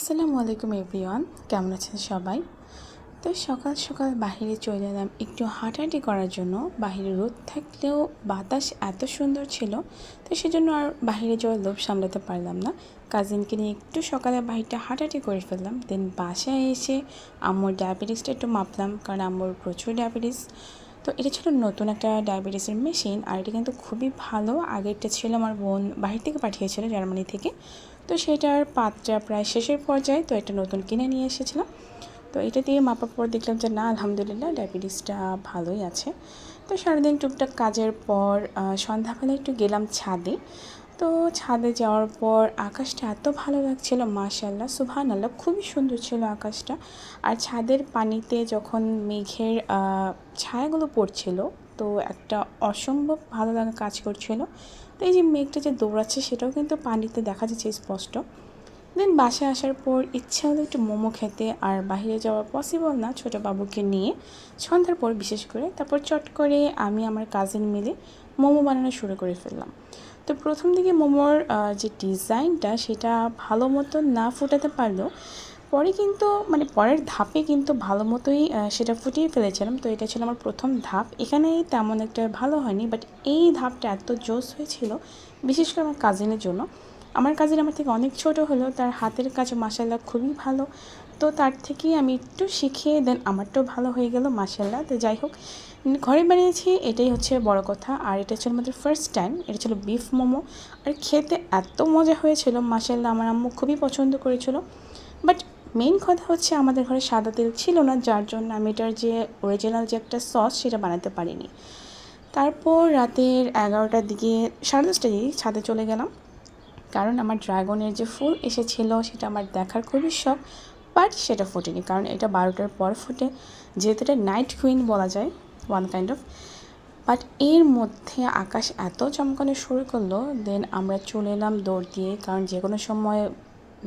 আসসালামু আলাইকুম এভরিওয়ান, কেমন আছেন সবাই? তো সকাল সকাল বাহিরে চলে এলাম একটু হাঁটাহাঁটি করার জন্য। বাহিরে রোদ থাকলেও বাতাস এত সুন্দর ছিল, তো সেজন্য আর বাহিরে যাওয়ার লোভ সামলাতে পারলাম না। কাজিনকে নিয়ে একটু সকালে বাহিরটা হাঁটাহাঁটি করে ফেললাম। দেন বাসায় এসে আম্মুর ডায়াবেটিসটা একটু মাপলাম, কারণ আম্মুর প্রচুর ডায়াবেটিস। তো এটা ছিল নতুন একটা ডায়াবেটিসের মেশিন, আর এটা কিন্তু খুবই ভালো। আগেরটা ছিল আমার বোন বাহির থেকে পাঠিয়েছিল, জার্মানি থেকে। তো সেটার পাতটা প্রায় শেষের পর্যায়ে, তো একটা নতুন কিনে নিয়ে এসেছিলাম। তো এটা দিয়ে মাপার পর দেখলাম যে না, আলহামদুলিল্লাহ ডায়াবেটিসটা ভালোই আছে। তো সারাদিন টুকটাক কাজের পর সন্ধ্যাবেলা একটু গেলাম ছাদে। তো ছাদে যাওয়ার পর আকাশটা এত ভালো লাগছিল, মাশাআল্লাহ সুবহানাল্লাহ, খুবই সুন্দর ছিল আকাশটা। আর ছাদের পানিতে যখন মেঘের ছায়াগুলো পড়ছিল, তো একটা অসম্ভব ভালো লাগা কাজ করছিল। তো এই যে মেঘটা যে দৌড়াচ্ছে সেটাও কিন্তু পানিতে দেখা যাচ্ছে স্পষ্ট। দেন বাসায় আসার পর ইচ্ছা হলো একটু মোমো খেতে, আর বাইরে যাওয়া পসিবল না ছোটো বাবুকে নিয়ে সন্ধ্যার পর বিশেষ করে। তারপর চট করে আমি আমার কাজিন মিলে মোমো বানানো শুরু করে ফেললাম। তো প্রথম দিকে মোমোর যে ডিজাইনটা সেটা ভালো মতো না ফুটাতে পারলেও পরে কিন্তু পরের ধাপে কিন্তু ভালো মতোই সেটা ফুটিয়ে ফেলেছিলাম। তো এটা ছিল আমার প্রথম ধাপ। এখানে তেমন একটা ভালো হয়নি, বাট এই ধাপটা এত জোস হয়েছিল, বিশেষ করে আমার কাজিনের জন্য। আমার কাজিন আমার থেকে অনেক ছোট হলেও তার হাতের কাজ মাশাআল্লাহ খুবই ভালো। তো তার থেকেই আমি একটু শিখে দেন আমারটাও ভালো হয়ে গেল মাশাআল্লাহ। তো যাই হোক, ঘরে বানিয়েছি, এটাই হচ্ছে বড় কথা। আর এটা ছিল আমাদের ফার্স্ট টাইম, এটা ছিল বিফ মোমো। আর খেতে এত মজা হয়েছিল মাশাআল্লাহ, আমার আম্মু খুবই পছন্দ করেছিল। বাট মেইন কথা হচ্ছে আমাদের ঘরে সাদা তেল ছিল না, যার জন্য আমি এটার যে অরিজিনাল যে একটা সস সেটা বানাতে পারিনি। তারপর রাতের 11টার দিকে, 10:30টার দিকে ছাদে চলে গেলাম, কারণ আমার ড্রাগনের যে ফুল এসেছিল সেটা আমার দেখার খুবই শখ। বাট সেটা ফোটেনি, কারণ এটা 12টার পর ফোটে, যেহেতু এটা নাইট কুইন বলা যায় ওয়ান কাইন্ড অফ। বাট এর মধ্যে আকাশ এত চমকানো শুরু করলো, দেন আমরা চলে এলাম দৌড় দিয়ে, কারণ যে কোনো সময়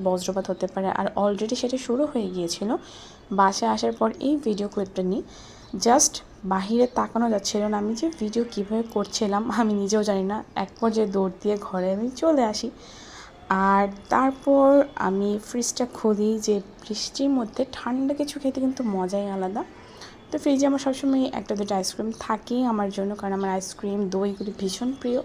বজ্রপাত হতে পারে। আর অলরেডি সেটা শুরু হয়ে গিয়েছিল। বাসায় আসার পর এই ভিডিও ক্লিপটা নিই, জাস্ট বাহিরে তাকানো যাচ্ছিল না, আমি যে ভিডিও কীভাবে করছিলাম আমি নিজেও জানি না। এক পর্যায়ে দৌড় দিয়ে ঘরে আমি চলে আসি। আর তারপর আমি ফ্রিজটা খুলি, যে বৃষ্টির মধ্যে ঠান্ডা কিছু খেতে কিন্তু মজাই আলাদা। তো ফ্রিজে আমার সবসময় একটা দুটো আইসক্রিম থাকেই আমার জন্য, কারণ আমার আইসক্রিম দইগুলি ভীষণ প্রিয়।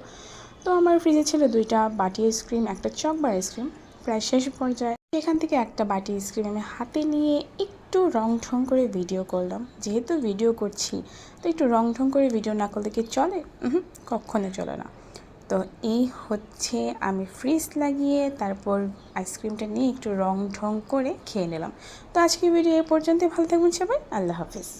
তো আমার ফ্রিজে ছিল 2টা বাটি আইসক্রিম, একটা চকবার আইসক্রিম। প্রায় শেষ পর্যায়ে সেখান থেকে একটা বাটি আইসক্রিম আমি হাতে নিয়ে একটু রং ঢং করে ভিডিও করলাম। যেহেতু ভিডিও করছি, তো একটু রং ঢং করে ভিডিও না করলে কি চলে? কখনো চলে না। তো এই হচ্ছে আমি ফ্রিজ লাগিয়ে তারপর আইসক্রিমটা নিয়ে একটু রং ঢং করে খেয়ে নিলাম। তো আজকের ভিডিও এ পর্যন্তই। ভালো থাকবেন সবাই, আল্লাহ হাফিজ।